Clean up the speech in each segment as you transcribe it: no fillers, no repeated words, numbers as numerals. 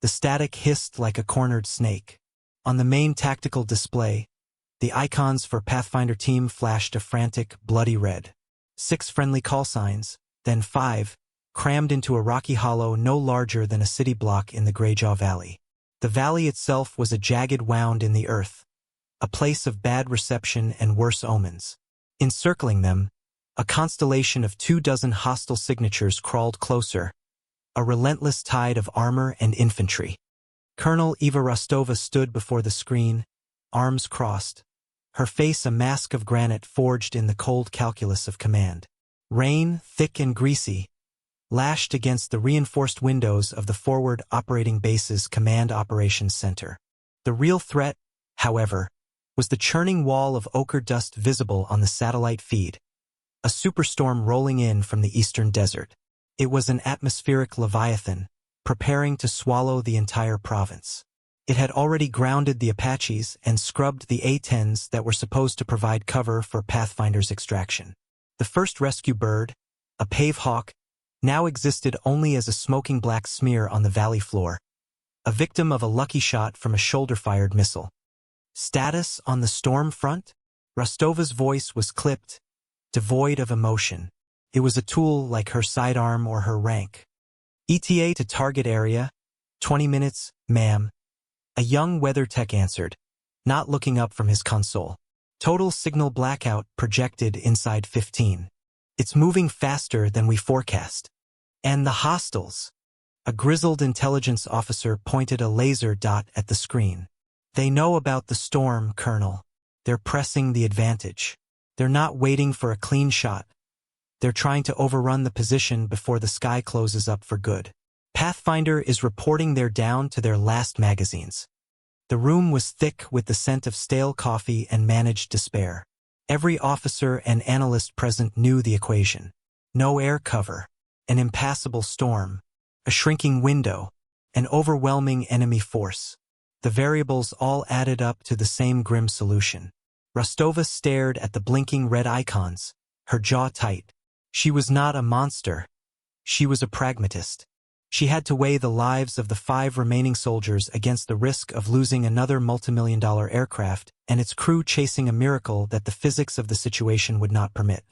The static hissed like a cornered snake. On the main tactical display, the icons for Pathfinder Team flashed a frantic, bloody red. 6 friendly call signs, then 5, crammed into a rocky hollow no larger than a city block in the Greyjaw Valley. The valley itself was a jagged wound in the earth, a place of bad reception and worse omens. Encircling them, a constellation of 24 hostile signatures crawled closer, a relentless tide of armor and infantry. Colonel Eva Rostova stood before the screen, arms crossed, her face a mask of granite forged in the cold calculus of command. Rain, thick and greasy, lashed against the reinforced windows of the Forward Operating Base's Command Operations Center. The real threat, however, was the churning wall of ochre dust visible on the satellite feed, a superstorm rolling in from the eastern desert. It was an atmospheric leviathan, preparing to swallow the entire province. It had already grounded the Apaches and scrubbed the A-10s that were supposed to provide cover for Pathfinder's extraction. The first rescue bird, a pave hawk, now existed only as a smoking black smear on the valley floor, a victim of a lucky shot from a shoulder-fired missile. Status on the storm front? Rostova's voice was clipped, devoid of emotion. It was a tool like her sidearm or her rank. ETA to target area, 20 minutes, ma'am. A young weather tech answered, not looking up from his console. Total signal blackout projected inside 15. It's moving faster than we forecast. And the hostiles. A grizzled intelligence officer pointed a laser dot at the screen. They know about the storm, Colonel. They're pressing the advantage. They're not waiting for a clean shot. They're trying to overrun the position before the sky closes up for good. Pathfinder is reporting they're down to their last magazines. The room was thick with the scent of stale coffee and managed despair. Every officer and analyst present knew the equation. No air cover, an impassable storm, a shrinking window, an overwhelming enemy force. The variables all added up to the same grim solution. Rostova stared at the blinking red icons, her jaw tight. She was not a monster. She was a pragmatist. She had to weigh the lives of the 5 remaining soldiers against the risk of losing another multimillion-dollar aircraft and its crew chasing a miracle that the physics of the situation would not permit.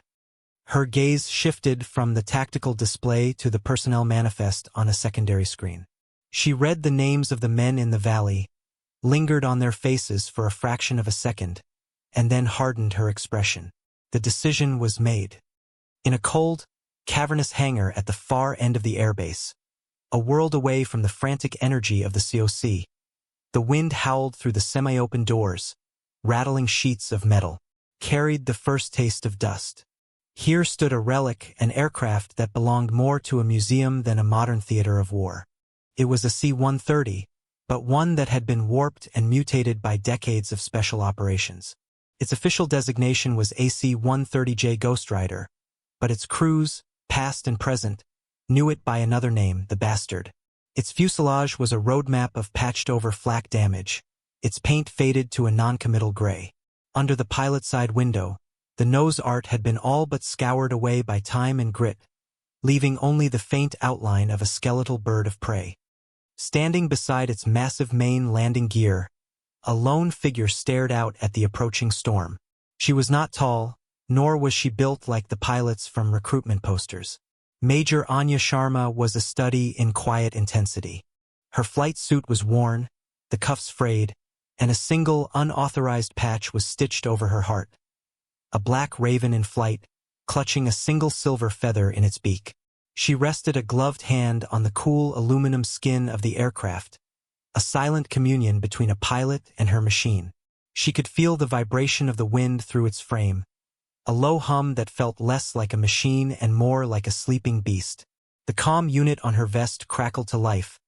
Her gaze shifted from the tactical display to the personnel manifest on a secondary screen. She read the names of the men in the valley, lingered on their faces for a fraction of a second, and then hardened her expression. The decision was made. In a cold, cavernous hangar at the far end of the airbase, a world away from the frantic energy of the COC, the wind howled through the semi-open doors, rattling sheets of metal, carried the first taste of dust. Here stood a relic, an aircraft that belonged more to a museum than a modern theater of war. It was a C-130, but one that had been warped and mutated by decades of special operations. Its official designation was AC-130J Ghost Rider, but its crews, past and present, knew it by another name, the Bastard. Its fuselage was a roadmap of patched-over flak damage, its paint faded to a non-committal gray. Under the pilot side window, the nose art had been all but scoured away by time and grit, leaving only the faint outline of a skeletal bird of prey. Standing beside its massive main landing gear, a lone figure stared out at the approaching storm. She was not tall, nor was she built like the pilots from recruitment posters. Major Anya Sharma was a study in quiet intensity. Her flight suit was worn, the cuffs frayed, and a single unauthorized patch was stitched over her heart. A black raven in flight, clutching a single silver feather in its beak. She rested a gloved hand on the cool aluminum skin of the aircraft, a silent communion between a pilot and her machine. She could feel the vibration of the wind through its frame, a low hum that felt less like a machine and more like a sleeping beast. The comm unit on her vest crackled to life,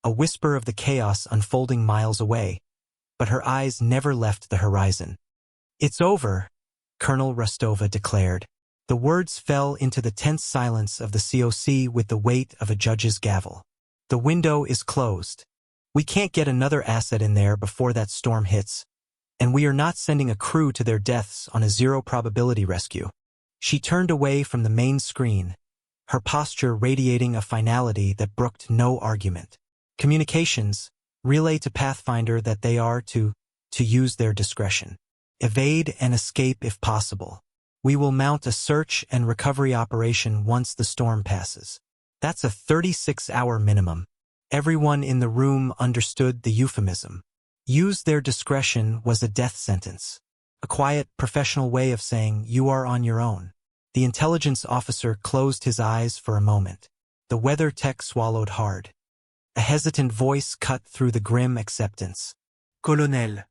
a whisper of the chaos unfolding miles away, but her eyes never left the horizon. "It's over," Colonel Rostova declared. The words fell into the tense silence of the COC with the weight of a judge's gavel. "The window is closed. We can't get another asset in there before that storm hits, and we are not sending a crew to their deaths on a zero-probability rescue." She turned away from the main screen, her posture radiating a finality that brooked no argument. Communications, relay to Pathfinder that they are to use their discretion. Evade and escape if possible. We will mount a search and recovery operation once the storm passes. That's a 36-hour minimum. Everyone in the room understood the euphemism. Use their discretion was a death sentence. A quiet, professional way of saying you are on your own. The intelligence officer closed his eyes for a moment. The weather tech swallowed hard. A hesitant voice cut through the grim acceptance. Colonel.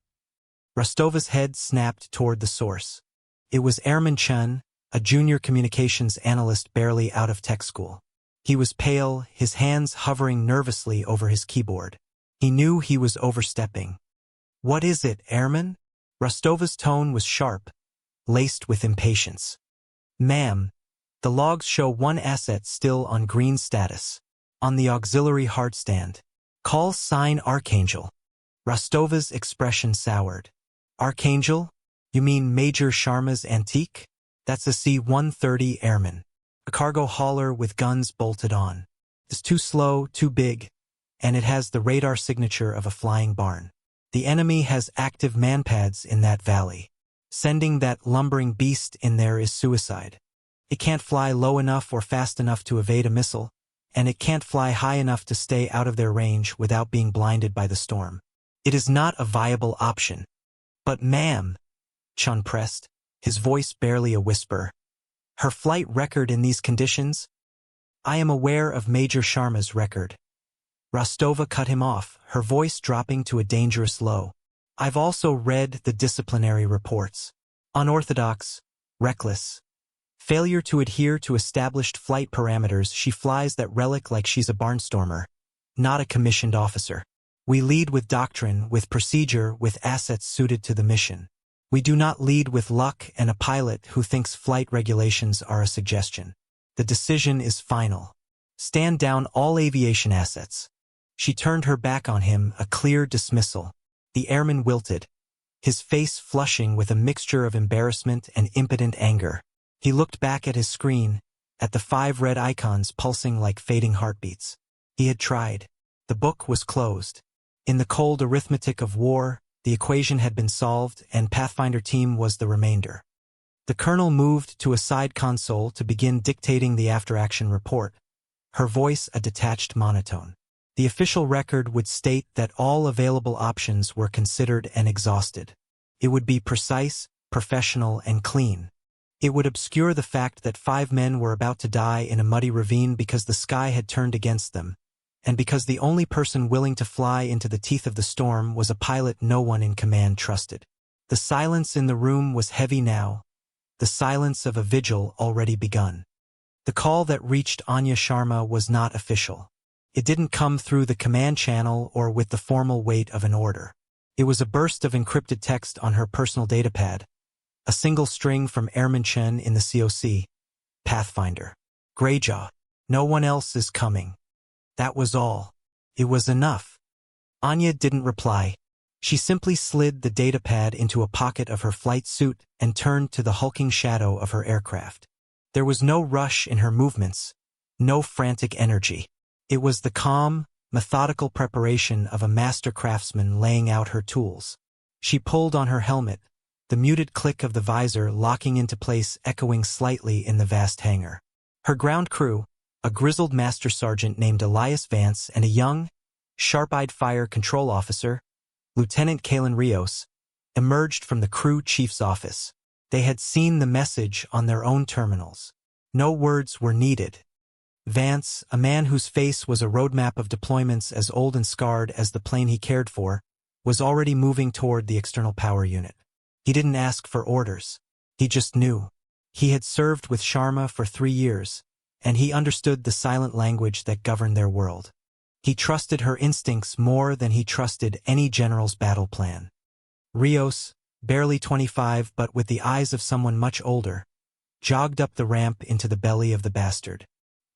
Rostova's head snapped toward the source. It was Airman Chen, a junior communications analyst barely out of tech school. He was pale, his hands hovering nervously over his keyboard. He knew he was overstepping. What is it, Airman? Rostova's tone was sharp, laced with impatience. Ma'am, the logs show one asset still on green status. On the auxiliary hardstand. Call sign Archangel. Rostova's expression soured. Archangel? You mean Major Sharma's Antique? That's a C-130 Airman. A cargo hauler with guns bolted on. It's too slow, too big, and it has the radar signature of a flying barn. The enemy has active manpads in that valley. Sending that lumbering beast in there is suicide. It can't fly low enough or fast enough to evade a missile, and it can't fly high enough to stay out of their range without being blinded by the storm. It is not a viable option. But ma'am, Chun pressed, his voice barely a whisper. Her flight record in these conditions? I am aware of Major Sharma's record. Rostova cut him off, her voice dropping to a dangerous low. I've also read the disciplinary reports. Unorthodox, reckless. Failure to adhere to established flight parameters, she flies that relic like she's a barnstormer, not a commissioned officer. We lead with doctrine, with procedure, with assets suited to the mission. We do not lead with luck and a pilot who thinks flight regulations are a suggestion. The decision is final. Stand down all aviation assets. She turned her back on him, a clear dismissal. The airman wilted, his face flushing with a mixture of embarrassment and impotent anger. He looked back at his screen, at the 5 red icons pulsing like fading heartbeats. He had tried. The book was closed. In the cold arithmetic of war, the equation had been solved, and Pathfinder team was the remainder. The colonel moved to a side console to begin dictating the after-action report, her voice a detached monotone. The official record would state that all available options were considered and exhausted. It would be precise, professional, and clean. It would obscure the fact that 5 men were about to die in a muddy ravine because the sky had turned against them, and because the only person willing to fly into the teeth of the storm was a pilot no one in command trusted. The silence in the room was heavy now, the silence of a vigil already begun. The call that reached Anya Sharma was not official. It didn't come through the command channel or with the formal weight of an order. It was a burst of encrypted text on her personal datapad, a single string from Airman Chen in the COC. Pathfinder. Greyjaw. No one else is coming. That was all. It was enough. Anya didn't reply. She simply slid the datapad into a pocket of her flight suit and turned to the hulking shadow of her aircraft. There was no rush in her movements, no frantic energy. It was the calm, methodical preparation of a master craftsman laying out her tools. She pulled on her helmet, the muted click of the visor locking into place echoing slightly in the vast hangar. Her ground crew, a grizzled master sergeant named Elias Vance and a young, sharp-eyed fire control officer, Lieutenant Kalen Rios, emerged from the crew chief's office. They had seen the message on their own terminals. No words were needed. Vance, a man whose face was a roadmap of deployments as old and scarred as the plane he cared for, was already moving toward the external power unit. He didn't ask for orders. He just knew. He had served with Sharma for 3 years, and he understood the silent language that governed their world. He trusted her instincts more than he trusted any general's battle plan. Rios, barely 25 but with the eyes of someone much older, jogged up the ramp into the belly of the bastard.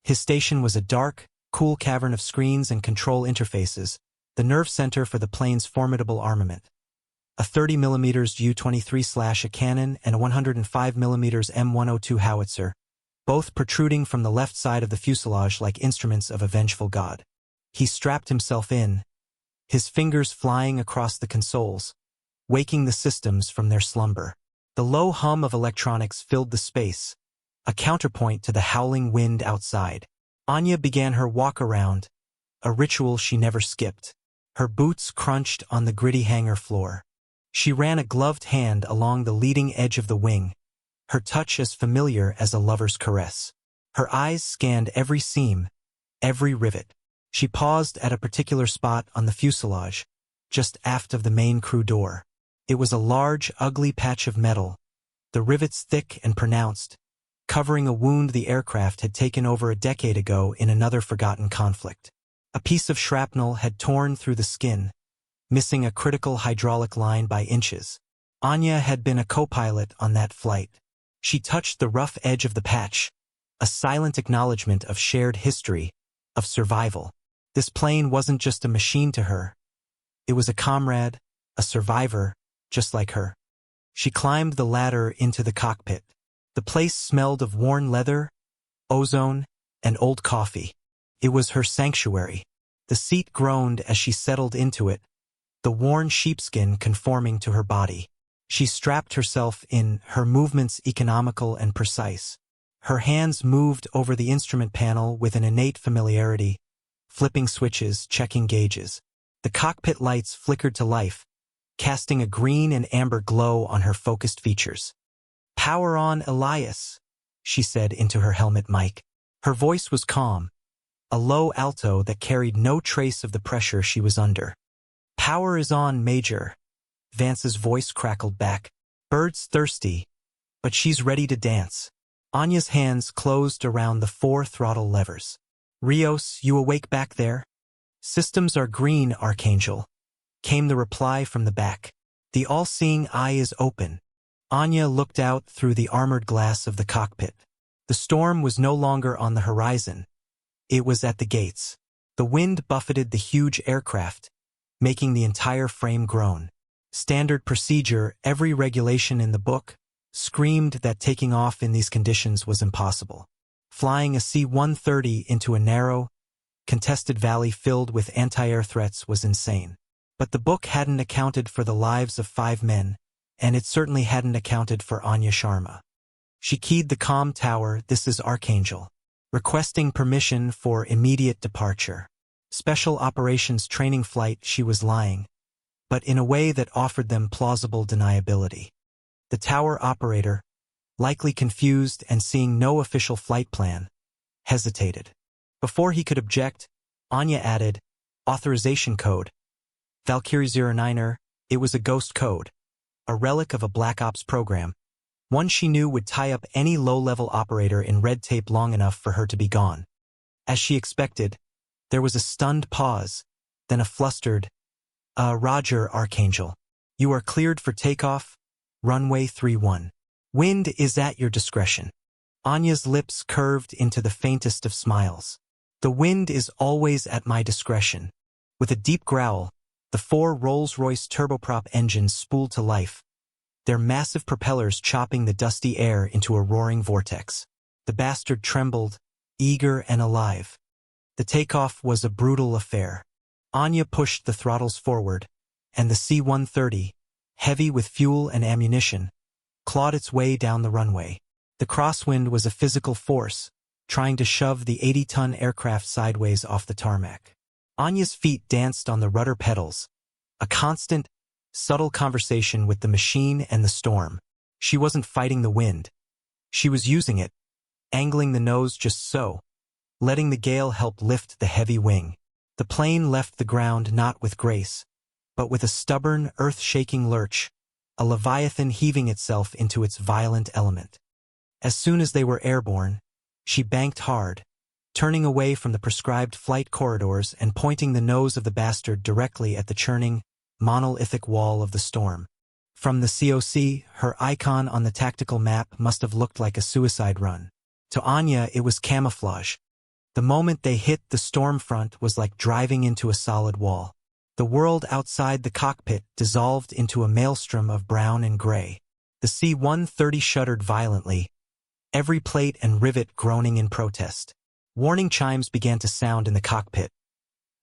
His station was a dark, cool cavern of screens and control interfaces, the nerve center for the plane's formidable armament. A 30mm U-23 a cannon and a 105mm M102 howitzer, both protruding from the left side of the fuselage like instruments of a vengeful god. He strapped himself in, his fingers flying across the consoles, waking the systems from their slumber. The low hum of electronics filled the space, a counterpoint to the howling wind outside. Anya began her walk-around, a ritual she never skipped. Her boots crunched on the gritty hangar floor. She ran a gloved hand along the leading edge of the wing, her touch as familiar as a lover's caress. Her eyes scanned every seam, every rivet. She paused at a particular spot on the fuselage, just aft of the main crew door. It was a large, ugly patch of metal, the rivets thick and pronounced, covering a wound the aircraft had taken over a decade ago in another forgotten conflict. A piece of shrapnel had torn through the skin, missing a critical hydraulic line by inches. Anya had been a co-pilot on that flight. She touched the rough edge of the patch, a silent acknowledgement of shared history, of survival. This plane wasn't just a machine to her. It was a comrade, a survivor, just like her. She climbed the ladder into the cockpit. The place smelled of worn leather, ozone, and old coffee. It was her sanctuary. The seat groaned as she settled into it, the worn sheepskin conforming to her body. She strapped herself in, her movements economical and precise. Her hands moved over the instrument panel with an innate familiarity, flipping switches, checking gauges. The cockpit lights flickered to life, casting a green and amber glow on her focused features. "Power on, Elias," she said into her helmet mic. Her voice was calm, a low alto that carried no trace of the pressure she was under. "Power is on, Major," Vance's voice crackled back. "Bird's thirsty, but she's ready to dance." Anya's hands closed around the 4 throttle levers. "Rios, you awake back there?" "Systems are green, Archangel," came the reply from the back. "The all-seeing eye is open." Anya looked out through the armored glass of the cockpit. The storm was no longer on the horizon. It was at the gates. The wind buffeted the huge aircraft, making the entire frame groan. Standard procedure, every regulation in the book, screamed that taking off in these conditions was impossible. Flying a C-130 into a narrow, contested valley filled with anti-air threats was insane. But the book hadn't accounted for the lives of 5 men, and it certainly hadn't accounted for Anya Sharma. She keyed the comm tower, "This is Archangel," requesting permission for immediate departure. Special operations training flight, she was lying, but in a way that offered them plausible deniability. The tower operator, likely confused and seeing no official flight plan, hesitated. Before he could object, Anya added, "Authorization code. Valkyrie 09er, it was a ghost code, a relic of a Black Ops program, one she knew would tie up any low-level operator in red tape long enough for her to be gone." As she expected, there was a stunned pause, then a flustered, "Roger, Archangel. You are cleared for takeoff, runway 31. Wind is at your discretion." Anya's lips curved into the faintest of smiles. "The wind is always at my discretion." With a deep growl, the 4 Rolls-Royce turboprop engines spooled to life, their massive propellers chopping the dusty air into a roaring vortex. The bastard trembled, eager and alive. The takeoff was a brutal affair. Anya pushed the throttles forward, and the C-130, heavy with fuel and ammunition, clawed its way down the runway. The crosswind was a physical force, trying to shove the 80-ton aircraft sideways off the tarmac. Anya's feet danced on the rudder pedals, a constant, subtle conversation with the machine and the storm. She wasn't fighting the wind. She was using it, angling the nose just so, letting the gale help lift the heavy wing. The plane left the ground not with grace, but with a stubborn, earth-shaking lurch, a leviathan heaving itself into its violent element. As soon as they were airborne, she banked hard, turning away from the prescribed flight corridors and pointing the nose of the bastard directly at the churning, monolithic wall of the storm. From the COC, her icon on the tactical map must have looked like a suicide run. To Anya, it was camouflage. The moment they hit the storm front was like driving into a solid wall. The world outside the cockpit dissolved into a maelstrom of brown and gray. The C-130 shuddered violently, every plate and rivet groaning in protest. Warning chimes began to sound in the cockpit.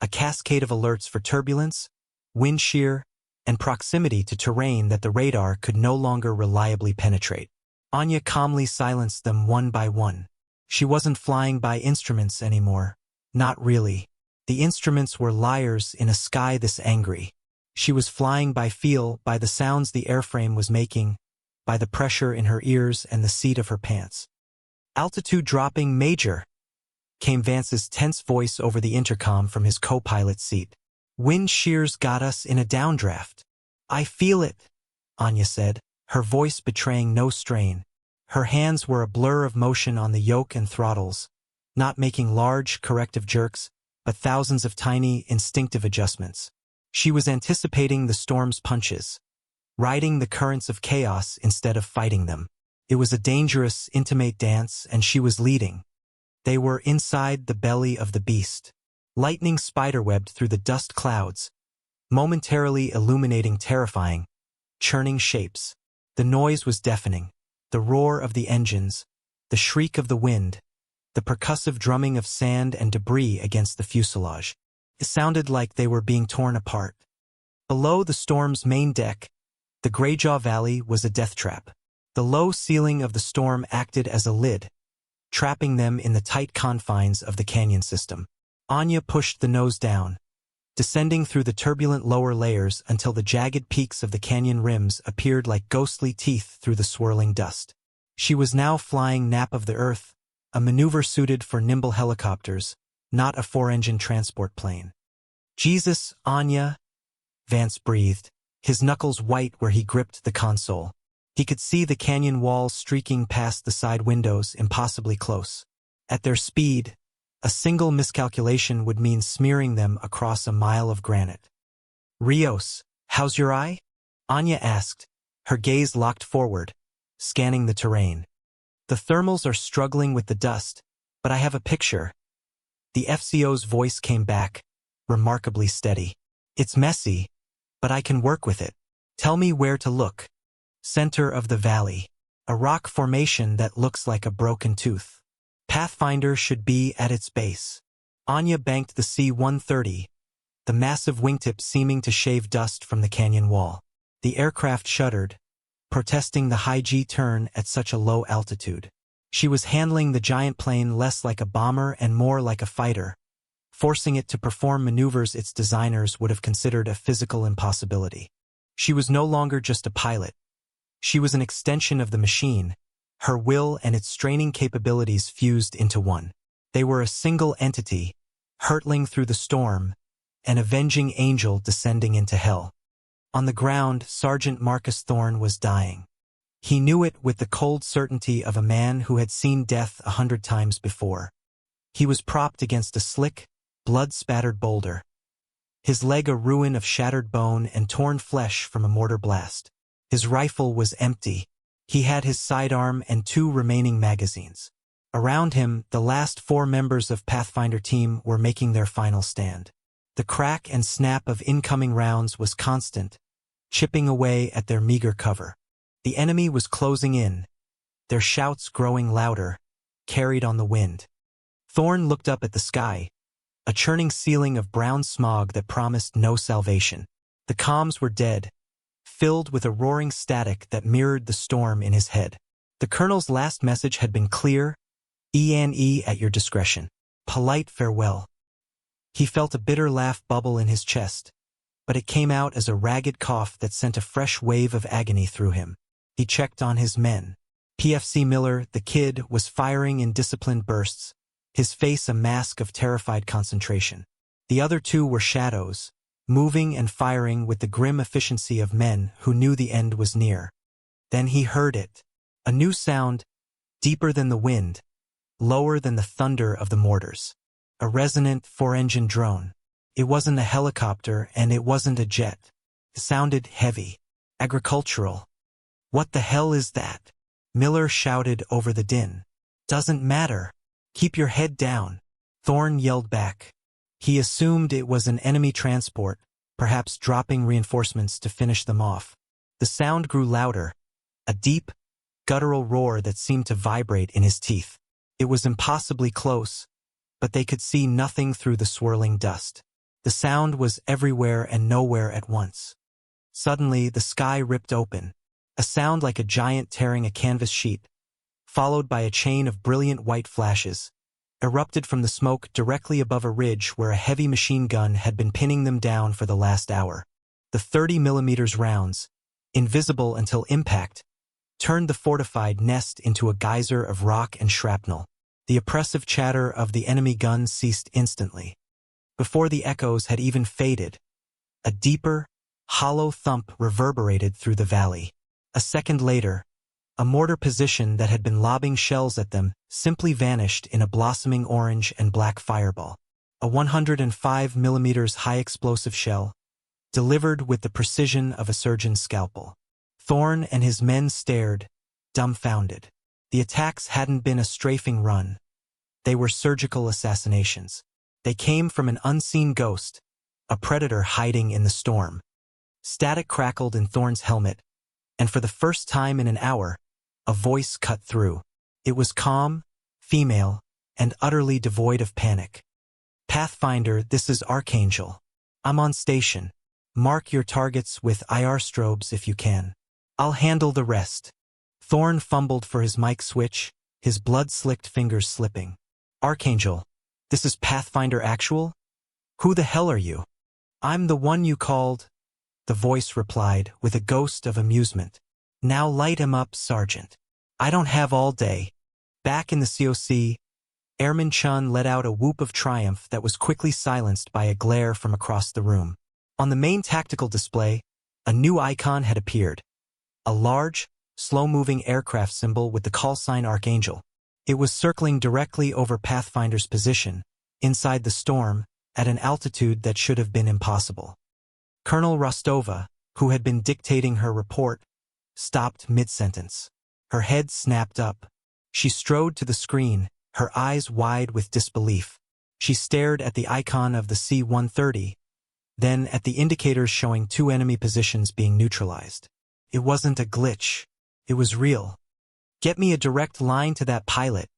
a cascade of alerts for turbulence, wind shear, and proximity to terrain that the radar could no longer reliably penetrate. Anya calmly silenced them one by one. She wasn't flying by instruments anymore. Not really. The instruments were liars in a sky this angry. She was flying by feel, by the sounds the airframe was making, by the pressure in her ears and the seat of her pants. "Altitude dropping, Major," came Vance's tense voice over the intercom from his co-pilot seat. "Wind shears got us in a downdraft." "I feel it," Anya said, her voice betraying no strain. Her hands were a blur of motion on the yoke and throttles, not making large, corrective jerks, but thousands of tiny, instinctive adjustments. She was anticipating the storm's punches, riding the currents of chaos instead of fighting them. It was a dangerous, intimate dance, and she was leading. They were inside the belly of the beast. Lightning spiderwebbed through the dust clouds, momentarily illuminating terrifying, churning shapes. The noise was deafening. The roar of the engines, the shriek of the wind, the percussive drumming of sand and debris against the fuselage. It sounded like they were being torn apart. Below the storm's main deck, the Greyjaw Valley was a death trap. The low ceiling of the storm acted as a lid, trapping them in the tight confines of the canyon system. Anya pushed the nose down, descending through the turbulent lower layers until the jagged peaks of the canyon rims appeared like ghostly teeth through the swirling dust. She was now flying nap of the earth, a maneuver suited for nimble helicopters, not a four-engine transport plane. "Jesus, Anya," Vance breathed, his knuckles white where he gripped the console. He could see the canyon walls streaking past the side windows impossibly close. At their speed, a single miscalculation would mean smearing them across a mile of granite. "Rios, how's your eye?" Anya asked, her gaze locked forward, scanning the terrain. "The thermals are struggling with the dust, but I have a picture." The FCO's voice came back, remarkably steady. "It's messy, but I can work with it. Tell me where to look." "Center of the valley. A rock formation that looks like a broken tooth. Pathfinder should be at its base." Anya banked the C-130, the massive wingtip seeming to shave dust from the canyon wall. The aircraft shuddered, protesting the high G turn at such a low altitude. She was handling the giant plane less like a bomber and more like a fighter, forcing it to perform maneuvers its designers would have considered a physical impossibility. She was no longer just a pilot. She was an extension of the machine, her will and its straining capabilities fused into one. They were a single entity, hurtling through the storm, an avenging angel descending into hell. On the ground, Sergeant Marcus Thorne was dying. He knew it with the cold certainty of a man who had seen death 100 times before. He was propped against a slick, blood-spattered boulder, his leg a ruin of shattered bone and torn flesh from a mortar blast. His rifle was empty. He had his sidearm and 2 remaining magazines. Around him, the last 4 members of Pathfinder team were making their final stand. The crack and snap of incoming rounds was constant, chipping away at their meager cover. The enemy was closing in, their shouts growing louder, carried on the wind. Thorne looked up at the sky, a churning ceiling of brown smog that promised no salvation. The comms were dead, filled with a roaring static that mirrored the storm in his head. The colonel's last message had been clear: "E&E at your discretion. Polite farewell." He felt a bitter laugh bubble in his chest, but it came out as a ragged cough that sent a fresh wave of agony through him. He checked on his men. PFC Miller, the kid, was firing in disciplined bursts, his face a mask of terrified concentration. The other 2 were shadows, moving and firing with the grim efficiency of men who knew the end was near. Then he heard it. A new sound, deeper than the wind, lower than the thunder of the mortars. A resonant 4-engine drone. It wasn't a helicopter and it wasn't a jet. It sounded heavy, agricultural. "What the hell is that?" Miller shouted over the din. "Doesn't matter. Keep your head down," Thorne yelled back. He assumed it was an enemy transport, perhaps dropping reinforcements to finish them off. The sound grew louder, a deep, guttural roar that seemed to vibrate in his teeth. It was impossibly close, but they could see nothing through the swirling dust. The sound was everywhere and nowhere at once. Suddenly, the sky ripped open, a sound like a giant tearing a canvas sheet, followed by a chain of brilliant white flashes, erupted from the smoke directly above a ridge where a heavy machine gun had been pinning them down for the last hour. The 30mm rounds, invisible until impact, turned the fortified nest into a geyser of rock and shrapnel. The oppressive chatter of the enemy guns ceased instantly. Before the echoes had even faded, a deeper, hollow thump reverberated through the valley. A second later, a mortar position that had been lobbing shells at them simply vanished in a blossoming orange and black fireball. A 105mm high-explosive shell, delivered with the precision of a surgeon's scalpel. Thorne and his men stared, dumbfounded. The attacks hadn't been a strafing run. They were surgical assassinations. They came from an unseen ghost, a predator hiding in the storm. Static crackled in Thorne's helmet, and for the first time in an hour, a voice cut through. It was calm, female, and utterly devoid of panic. "Pathfinder, this is Archangel. I'm on station. Mark your targets with IR strobes if you can. I'll handle the rest." Thorne fumbled for his mic switch, his blood-slicked fingers slipping. "Archangel, this is Pathfinder Actual? Who the hell are you?" "I'm the one you called," the voice replied with a ghost of amusement. "Now light him up, Sergeant. I don't have all day." Back in the COC, Airman Chun let out a whoop of triumph that was quickly silenced by a glare from across the room. On the main tactical display, a new icon had appeared. A large, slow-moving aircraft symbol with the call sign Archangel. It was circling directly over Pathfinder's position, inside the storm, at an altitude that should have been impossible. Colonel Rostova, who had been dictating her report, stopped mid-sentence. Her head snapped up. She strode to the screen, her eyes wide with disbelief. She stared at the icon of the C-130, then at the indicators showing 2 enemy positions being neutralized. It wasn't a glitch. It was real. "Get me a direct line to that pilot,"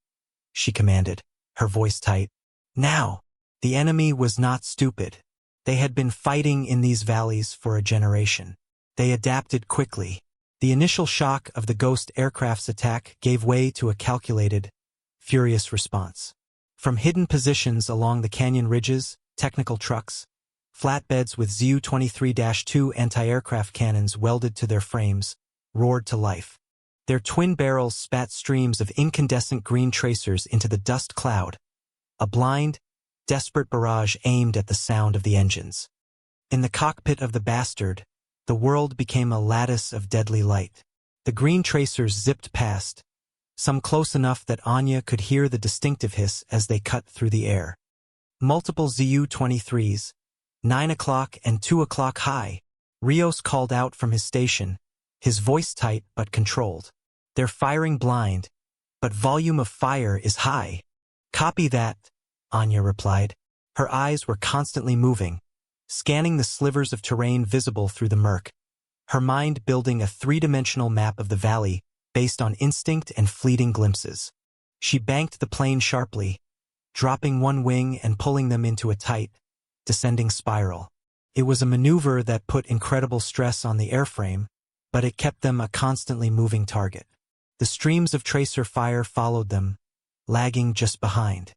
she commanded, her voice tight. Now, the enemy was not stupid. They had been fighting in these valleys for a generation. They adapted quickly. The initial shock of the Ghost aircraft's attack gave way to a calculated, furious response. From hidden positions along the canyon ridges, technical trucks, flatbeds with Zu-23-2 anti-aircraft cannons welded to their frames, roared to life. Their twin barrels spat streams of incandescent green tracers into the dust cloud, a blind, desperate barrage aimed at the sound of the engines. In the cockpit of the Bastard, the world became a lattice of deadly light. The green tracers zipped past, some close enough that Anya could hear the distinctive hiss as they cut through the air. Multiple Zu-23s, 9 o'clock and 2 o'clock high. Rios called out from his station, his voice tight but controlled. "They're firing blind, but volume of fire is high." "Copy that," Anya replied. Her eyes were constantly moving, scanning the slivers of terrain visible through the murk, her mind building a 3-dimensional map of the valley based on instinct and fleeting glimpses. She banked the plane sharply, dropping one wing and pulling them into a tight, descending spiral. It was a maneuver that put incredible stress on the airframe, but it kept them a constantly moving target. The streams of tracer fire followed them, lagging just behind.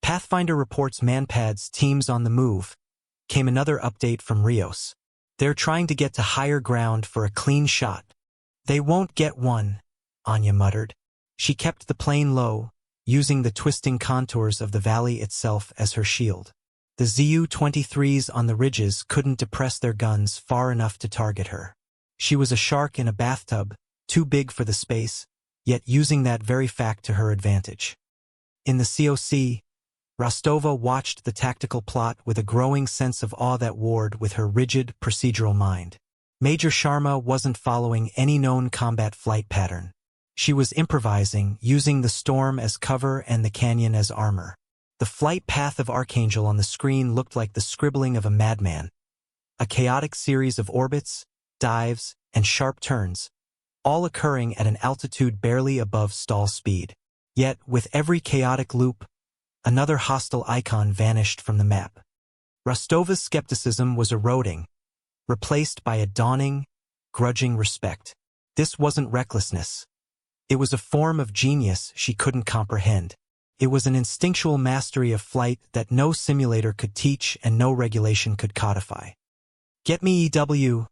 Pathfinder reports manpads teams on the move. Came another update from Rios. "They're trying to get to higher ground for a clean shot." "They won't get one," Anya muttered. She kept the plane low, using the twisting contours of the valley itself as her shield. The Zu-23s on the ridges couldn't depress their guns far enough to target her. She was a shark in a bathtub, too big for the space, yet using that very fact to her advantage. In the COC, Rostova watched the tactical plot with a growing sense of awe that warred with her rigid, procedural mind. Major Sharma wasn't following any known combat flight pattern. She was improvising, using the storm as cover and the canyon as armor. The flight path of Archangel on the screen looked like the scribbling of a madman. A chaotic series of orbits, dives, and sharp turns, all occurring at an altitude barely above stall speed. Yet, with every chaotic loop, another hostile icon vanished from the map. Rostova's skepticism was eroding, replaced by a dawning, grudging respect. This wasn't recklessness. It was a form of genius she couldn't comprehend. It was an instinctual mastery of flight that no simulator could teach and no regulation could codify. "Get me EW,"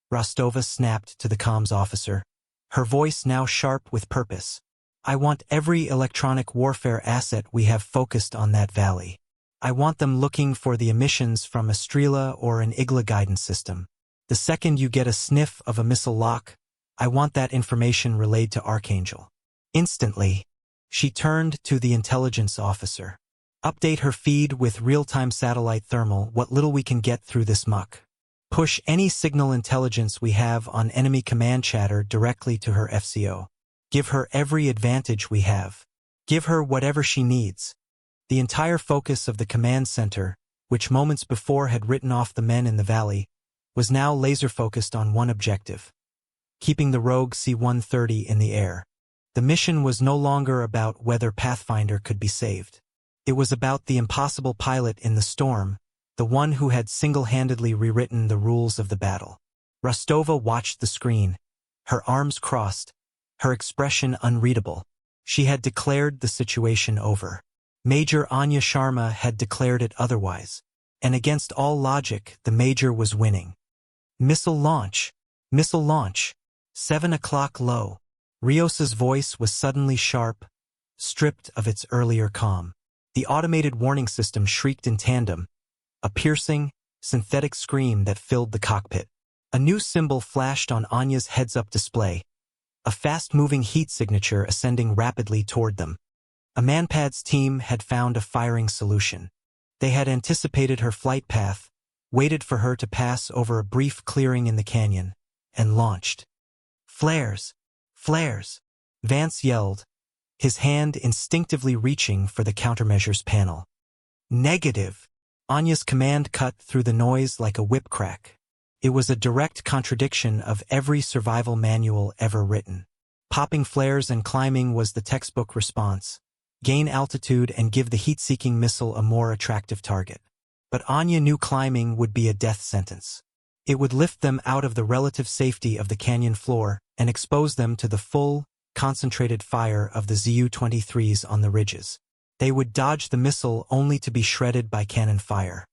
Rostova snapped to the comms officer, her voice now sharp with purpose. "I want every electronic warfare asset we have focused on that valley. I want them looking for the emissions from a Strela or an Igla guidance system. The second you get a sniff of a missile lock, I want that information relayed to Archangel." Instantly, she turned to the intelligence officer. "Update her feed with real-time satellite thermal what little we can get through this muck. Push any signal intelligence we have on enemy command chatter directly to her FCO. Give her every advantage we have. Give her whatever she needs." The entire focus of the command center, which moments before had written off the men in the valley, was now laser-focused on one objective: keeping the rogue C-130 in the air. The mission was no longer about whether Pathfinder could be saved. It was about the impossible pilot in the storm, the one who had single-handedly rewritten the rules of the battle. Rostova watched the screen, her arms crossed, her expression unreadable. She had declared the situation over. Major Anya Sharma had declared it otherwise, and against all logic, the Major was winning. "Missile launch! Missile launch! 7 o'clock low." Rios's voice was suddenly sharp, stripped of its earlier calm. The automated warning system shrieked in tandem, a piercing, synthetic scream that filled the cockpit. A new symbol flashed on Anya's heads-up display, a fast-moving heat signature ascending rapidly toward them. A Manpad's team had found a firing solution. They had anticipated her flight path, waited for her to pass over a brief clearing in the canyon, and launched. "Flares! Flares!" Vance yelled, his hand instinctively reaching for the countermeasures panel. "Negative!" Anya's command cut through the noise like a whip crack. It was a direct contradiction of every survival manual ever written. Popping flares and climbing was the textbook response. Gain altitude and give the heat-seeking missile a more attractive target. But Anya knew climbing would be a death sentence. It would lift them out of the relative safety of the canyon floor and expose them to the full, concentrated fire of the Zu-23s on the ridges. They would dodge the missile only to be shredded by cannon fire.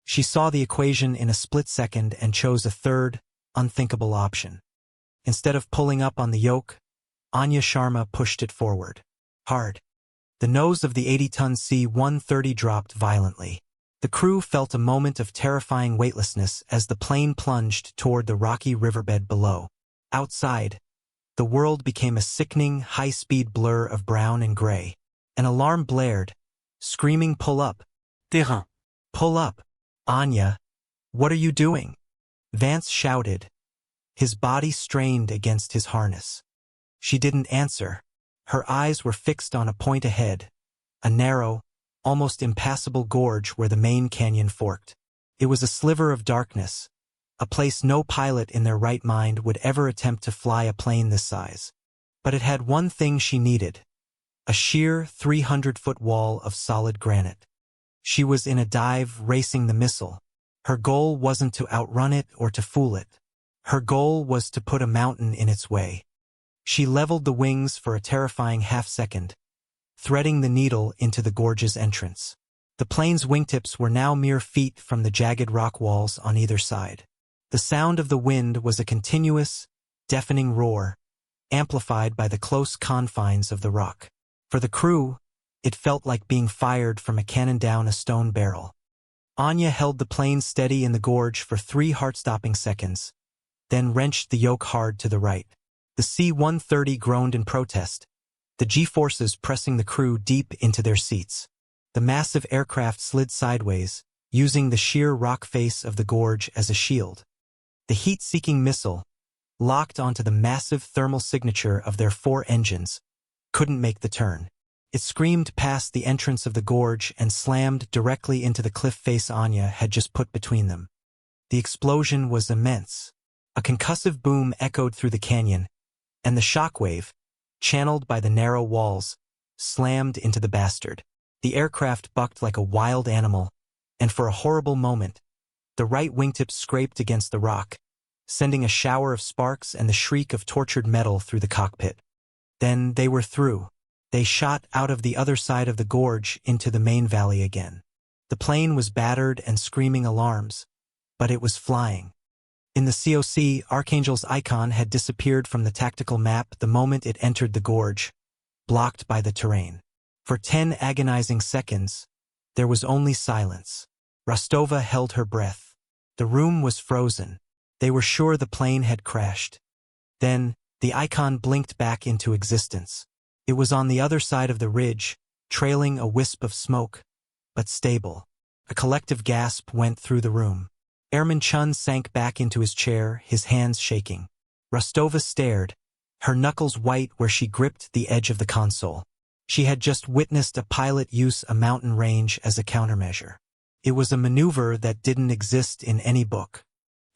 She saw the equation in a split second and chose a third, unthinkable option. Instead of pulling up on the yoke, Anya Sharma pushed it forward. Hard. The nose of the 80-ton C-130 dropped violently. The crew felt a moment of terrifying weightlessness as the plane plunged toward the rocky riverbed below. Outside, the world became a sickening, high-speed blur of brown and gray. An alarm blared, screaming, "Pull up! Terrain! Pull up! Anya, what are you doing?" Vance shouted, his body strained against his harness. She didn't answer. Her eyes were fixed on a point ahead, a narrow, almost impassable gorge where the main canyon forked. It was a sliver of darkness, a place no pilot in their right mind would ever attempt to fly a plane this size. But it had one thing she needed: a sheer 300-foot wall of solid granite. She was in a dive racing the missile. Her goal wasn't to outrun it or to fool it. Her goal was to put a mountain in its way. She leveled the wings for a terrifying half-second, threading the needle into the gorge's entrance. The plane's wingtips were now mere feet from the jagged rock walls on either side. The sound of the wind was a continuous, deafening roar, amplified by the close confines of the rock. For the crew, it felt like being fired from a cannon down a stone barrel. Anya held the plane steady in the gorge for 3 heart-stopping seconds, then wrenched the yoke hard to the right. The C-130 groaned in protest, the G-forces pressing the crew deep into their seats. The massive aircraft slid sideways, using the sheer rock face of the gorge as a shield. The heat-seeking missile, locked onto the massive thermal signature of their 4 engines, couldn't make the turn. It screamed past the entrance of the gorge and slammed directly into the cliff face Anya had just put between them. The explosion was immense. A concussive boom echoed through the canyon, and the shockwave, channeled by the narrow walls, slammed into the bastard. The aircraft bucked like a wild animal, and for a horrible moment, the right wingtip scraped against the rock, sending a shower of sparks and the shriek of tortured metal through the cockpit. Then they were through. They shot out of the other side of the gorge into the main valley again. The plane was battered and screaming alarms, but it was flying. In the COC, Archangel's icon had disappeared from the tactical map the moment it entered the gorge, blocked by the terrain. For 10 agonizing seconds, there was only silence. Rostova held her breath. The room was frozen. They were sure the plane had crashed. Then, the icon blinked back into existence. It was on the other side of the ridge, trailing a wisp of smoke, but stable. A collective gasp went through the room. Airman Chun sank back into his chair, his hands shaking. Rostova stared, her knuckles white where she gripped the edge of the console. She had just witnessed a pilot use a mountain range as a countermeasure. It was a maneuver that didn't exist in any book.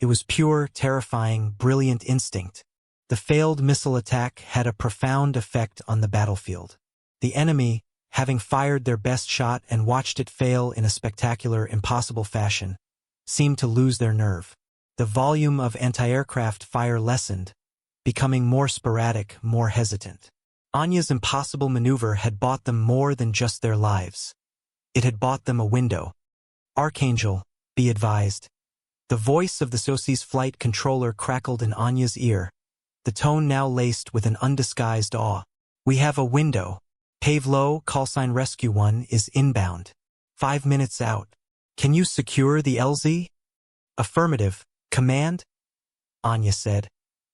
It was pure, terrifying, brilliant instinct. The failed missile attack had a profound effect on the battlefield. The enemy, having fired their best shot and watched it fail in a spectacular, impossible fashion, seemed to lose their nerve. The volume of anti-aircraft fire lessened, becoming more sporadic, more hesitant. Anya's impossible maneuver had bought them more than just their lives. It had bought them a window. Archangel, be advised. The voice of the SOC's flight controller crackled in Anya's ear, the tone now laced with an undisguised awe. We have a window. Pave low, callsign Rescue 1 is inbound. 5 minutes out. Can you secure the LZ? Affirmative. Command? Anya said,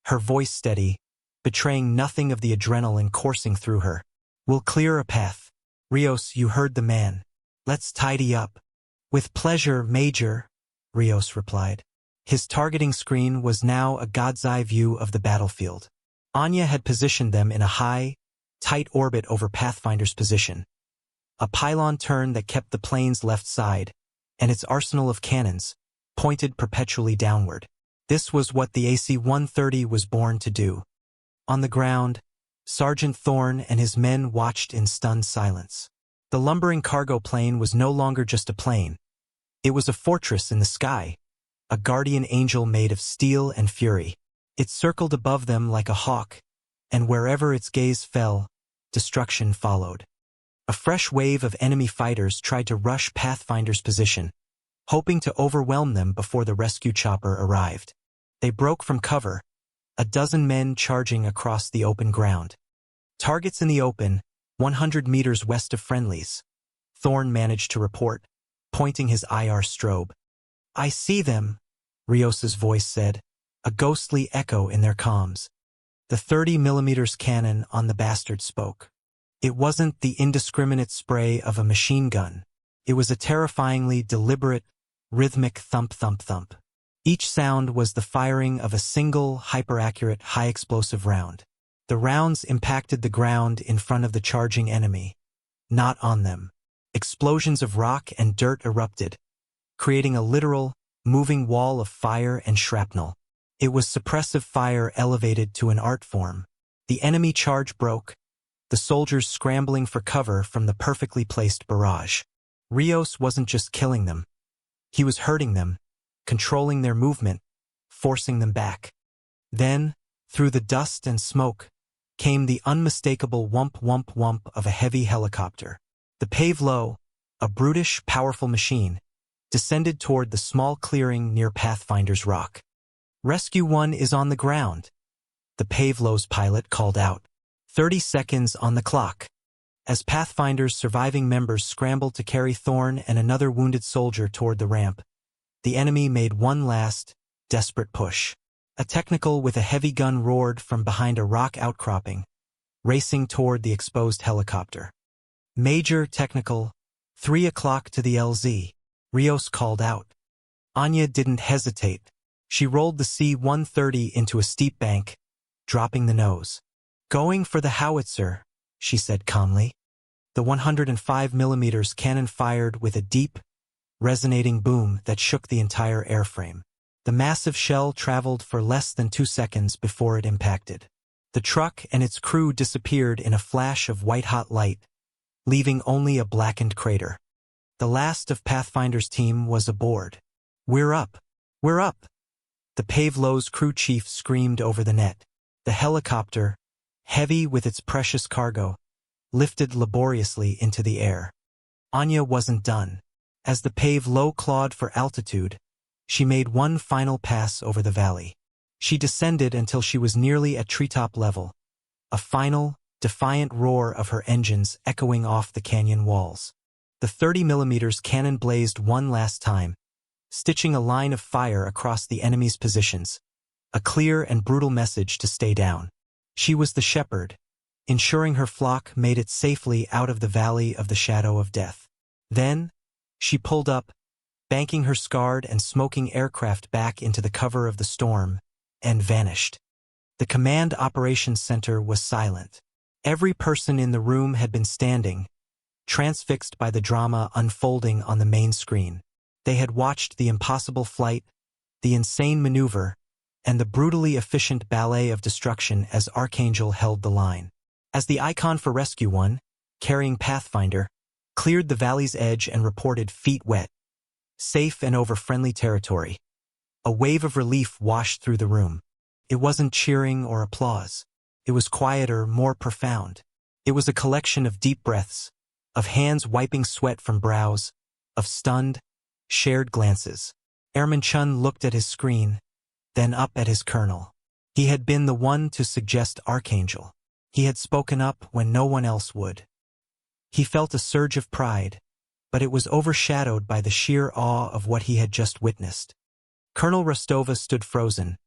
her voice steady, betraying nothing of the adrenaline coursing through her. We'll clear a path. Rios, you heard the man. Let's tidy up. With pleasure, Major, Rios replied. His targeting screen was now a god's eye view of the battlefield. Anya had positioned them in a high, tight orbit over Pathfinder's position. A pylon turn that kept the plane's left side, and its arsenal of cannons, pointed perpetually downward. This was what the C-130 was born to do. On the ground, Sergeant Thorne and his men watched in stunned silence. The lumbering cargo plane was no longer just a plane. It was a fortress in the sky, a guardian angel made of steel and fury. It circled above them like a hawk, and wherever its gaze fell, destruction followed. A fresh wave of enemy fighters tried to rush Pathfinder's position, hoping to overwhelm them before the rescue chopper arrived. They broke from cover, a dozen men charging across the open ground. Targets in the open, 100 meters west of friendlies, Thorne managed to report, pointing his IR strobe. I see them, Rios's voice said, a ghostly echo in their comms. The 30mm cannon on the bastard spoke. It wasn't the indiscriminate spray of a machine gun. It was a terrifyingly deliberate, rhythmic thump-thump-thump. Each sound was the firing of a single, hyper-accurate, high-explosive round. The rounds impacted the ground in front of the charging enemy, not on them. Explosions of rock and dirt erupted, creating a literal, moving wall of fire and shrapnel. It was suppressive fire elevated to an art form. The enemy charge broke, the soldiers scrambling for cover from the perfectly placed barrage. Rios wasn't just killing them. He was hurting them, controlling their movement, forcing them back. Then, through the dust and smoke, came the unmistakable whump-whump-whump of a heavy helicopter. The Pave Low, a brutish, powerful machine, descended toward the small clearing near Pathfinder's Rock. Rescue 1 is on the ground, the Pave Low's pilot called out. 30 seconds on the clock. As Pathfinder's surviving members scrambled to carry Thorne and another wounded soldier toward the ramp, the enemy made one last, desperate push. A technical with a heavy gun roared from behind a rock outcropping, racing toward the exposed helicopter. Major Technical, 3 o'clock to the LZ, Rios called out. Anya didn't hesitate. She rolled the C-130 into a steep bank, dropping the nose. Going for the howitzer, she said calmly. The 105mm cannon fired with a deep, resonating boom that shook the entire airframe. The massive shell traveled for less than 2 seconds before it impacted. The truck and its crew disappeared in a flash of white-hot light, leaving only a blackened crater. The last of Pathfinder's team was aboard. "We're up! We're up!" The Pavelo's crew chief screamed over the net. The helicopter, heavy with its precious cargo, lifted laboriously into the air. Anya wasn't done. As the Pavelo clawed for altitude, she made one final pass over the valley. She descended until she was nearly at treetop level, a final, defiant roar of her engines echoing off the canyon walls. The 30mm cannon blazed one last time, stitching a line of fire across the enemy's positions, a clear and brutal message to stay down. She was the shepherd, ensuring her flock made it safely out of the valley of the shadow of death. Then, she pulled up, banking her scarred and smoking aircraft back into the cover of the storm, and vanished. The command operations center was silent. Every person in the room had been standing, transfixed by the drama unfolding on the main screen. They had watched the impossible flight, the insane maneuver, and the brutally efficient ballet of destruction as Archangel held the line. As the Icon for Rescue 1, carrying Pathfinder, cleared the valley's edge and reported feet wet, safe and over friendly territory, a wave of relief washed through the room. It wasn't cheering or applause. It was quieter, more profound. It was a collection of deep breaths, of hands wiping sweat from brows, of stunned, shared glances. Airman Chun looked at his screen, then up at his colonel. He had been the one to suggest Archangel. He had spoken up when no one else would. He felt a surge of pride, but it was overshadowed by the sheer awe of what he had just witnessed. Colonel Rostova stood frozen,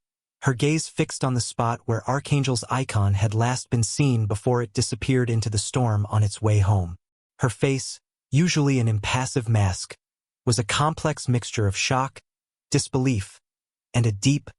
her gaze fixed on the spot where Archangel's icon had last been seen before it disappeared into the storm on its way home. Her face, usually an impassive mask, was a complex mixture of shock, disbelief, and a deep,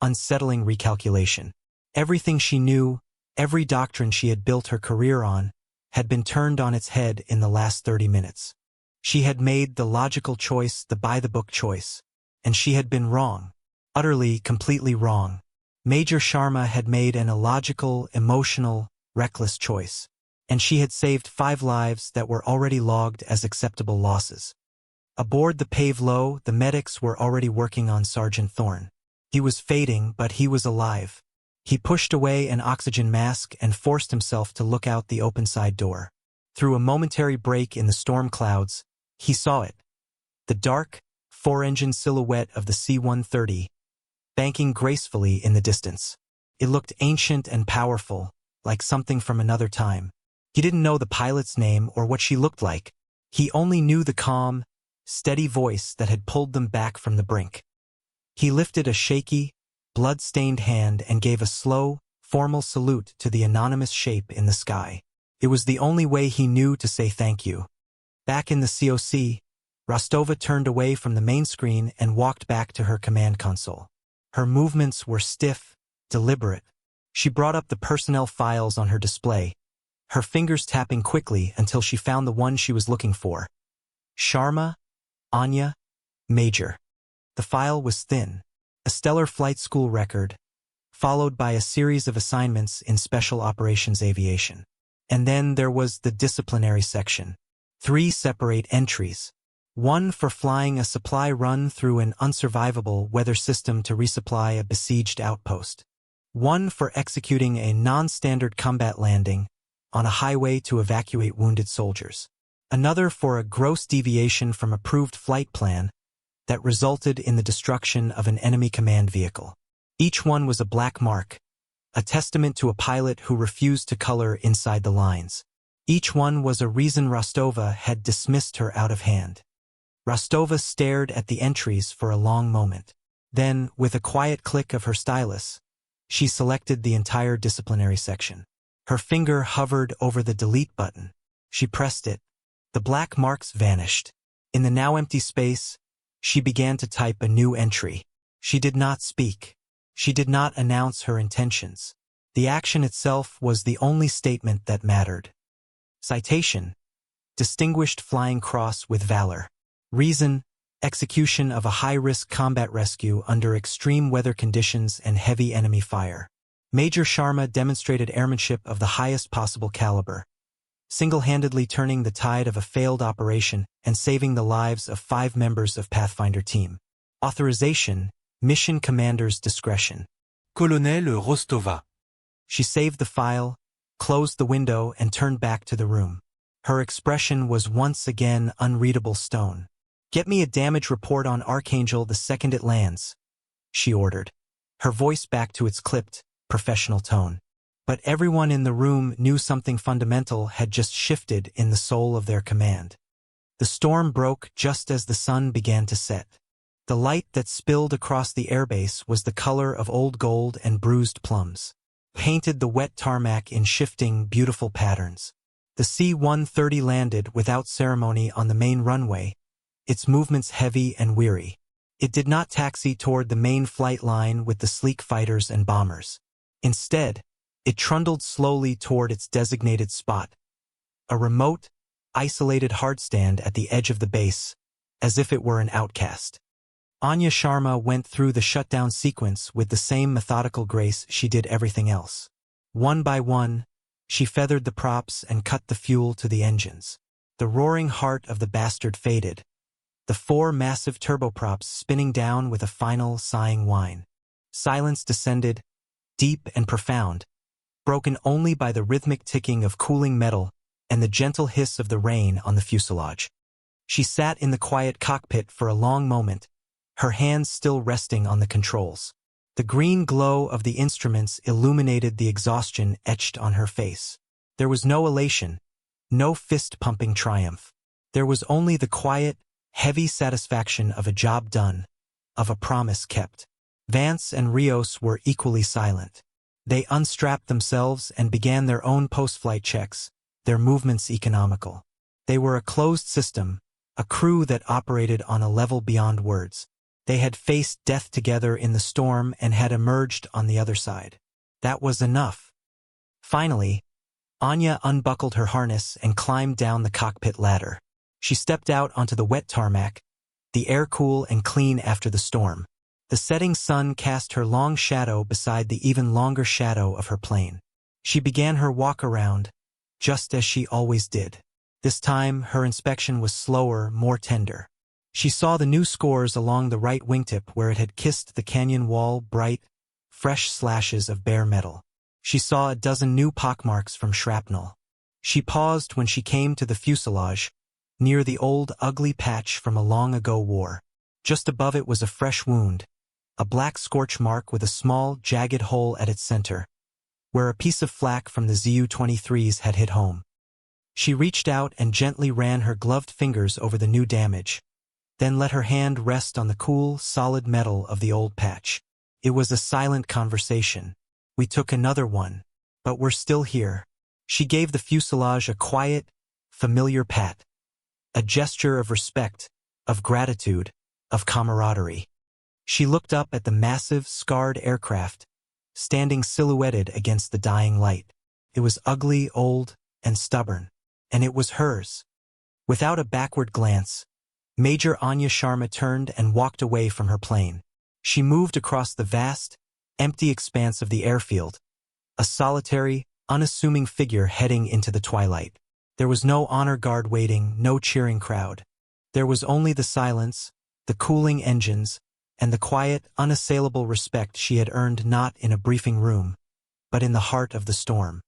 unsettling recalculation. Everything she knew, every doctrine she had built her career on, had been turned on its head in the last 30 minutes. She had made the logical choice, the by-the-book choice, and she had been wrong. Utterly, completely wrong. Major Sharma had made an illogical, emotional, reckless choice, and she had saved 5 lives that were already logged as acceptable losses. Aboard the Pavelo, the medics were already working on Sergeant Thorne. He was fading, but he was alive. He pushed away an oxygen mask and forced himself to look out the open side door. Through a momentary break in the storm clouds, he saw it. The dark, 4-engine silhouette of the C-130, banking gracefully in the distance. It looked ancient and powerful, like something from another time. He didn't know the pilot's name or what she looked like. He only knew the calm, steady voice that had pulled them back from the brink. He lifted a shaky, blood-stained hand and gave a slow, formal salute to the anonymous shape in the sky. It was the only way he knew to say thank you. Back in the COC, Rostova turned away from the main screen and walked back to her command console. Her movements were stiff, deliberate. She brought up the personnel files on her display, her fingers tapping quickly until she found the one she was looking for. Sharma, Anya, Major. The file was thin, a stellar flight school record, followed by a series of assignments in Special Operations Aviation. And then there was the disciplinary section. 3 separate entries. 1 for flying a supply run through an unsurvivable weather system to resupply a besieged outpost. 1 for executing a non-standard combat landing on a highway to evacuate wounded soldiers. Another for a gross deviation from approved flight plan that resulted in the destruction of an enemy command vehicle. Each one was a black mark, a testament to a pilot who refused to color inside the lines. Each one was a reason Rostova had dismissed her out of hand. Rostova stared at the entries for a long moment. Then, with a quiet click of her stylus, she selected the entire disciplinary section. Her finger hovered over the delete button. She pressed it. The black marks vanished. In the now empty space, she began to type a new entry. She did not speak. She did not announce her intentions. The action itself was the only statement that mattered. Citation: Distinguished Flying Cross with Valor. Reason: execution of a high-risk combat rescue under extreme weather conditions and heavy enemy fire. Major Sharma demonstrated airmanship of the highest possible caliber. single-handedly turning the tide of a failed operation and saving the lives of 5 members of Pathfinder team. Authorization, Mission Commander's discretion. Colonel Rostova. She saved the file, closed the window, and turned back to the room. Her expression was once again unreadable stone. "Get me a damage report on Archangel the second it lands," she ordered, her voice back to its clipped, professional tone. But everyone in the room knew something fundamental had just shifted in the soul of their command. The storm broke just as the sun began to set. The light that spilled across the airbase was the color of old gold and bruised plums, painted the wet tarmac in shifting, beautiful patterns. The C-130 landed without ceremony on the main runway, its movements heavy and weary. It did not taxi toward the main flight line with the sleek fighters and bombers. Instead, it trundled slowly toward its designated spot, a remote, isolated hardstand at the edge of the base, as if it were an outcast. Anya Sharma went through the shutdown sequence with the same methodical grace she did everything else. One by one, she feathered the props and cut the fuel to the engines. The roaring heart of the bastard faded, the 4 massive turboprops spinning down with a final sighing whine. Silence descended, deep and profound, broken only by the rhythmic ticking of cooling metal and the gentle hiss of the rain on the fuselage. She sat in the quiet cockpit for a long moment, her hands still resting on the controls. The green glow of the instruments illuminated the exhaustion etched on her face. There was no elation, no fist-pumping triumph. There was only the quiet, heavy satisfaction of a job done, of a promise kept. Vance and Rios were equally silent. They unstrapped themselves and began their own post-flight checks, their movements economical. They were a closed system, a crew that operated on a level beyond words. They had faced death together in the storm and had emerged on the other side. That was enough. Finally, Anya unbuckled her harness and climbed down the cockpit ladder. She stepped out onto the wet tarmac, the air cool and clean after the storm. The setting sun cast her long shadow beside the even longer shadow of her plane. She began her walk around, just as she always did. This time, her inspection was slower, more tender. She saw the new scores along the right wingtip where it had kissed the canyon wall, bright, fresh slashes of bare metal. She saw a dozen new pockmarks from shrapnel. She paused when she came to the fuselage, near the old, ugly patch from a long-ago war. Just above it was a fresh wound, a black scorch mark with a small, jagged hole at its center, where a piece of flak from the Zu-23s had hit home. She reached out and gently ran her gloved fingers over the new damage, then let her hand rest on the cool, solid metal of the old patch. It was a silent conversation. "We took another one, but we're still here." She gave the fuselage a quiet, familiar pat, a gesture of respect, of gratitude, of camaraderie. She looked up at the massive, scarred aircraft, standing silhouetted against the dying light. It was ugly, old, and stubborn, and it was hers. Without a backward glance, Major Anya Sharma turned and walked away from her plane. She moved across the vast, empty expanse of the airfield, a solitary, unassuming figure heading into the twilight. There was no honor guard waiting, no cheering crowd. There was only the silence, the cooling engines, and the quiet, unassailable respect she had earned not in a briefing room, but in the heart of the storm.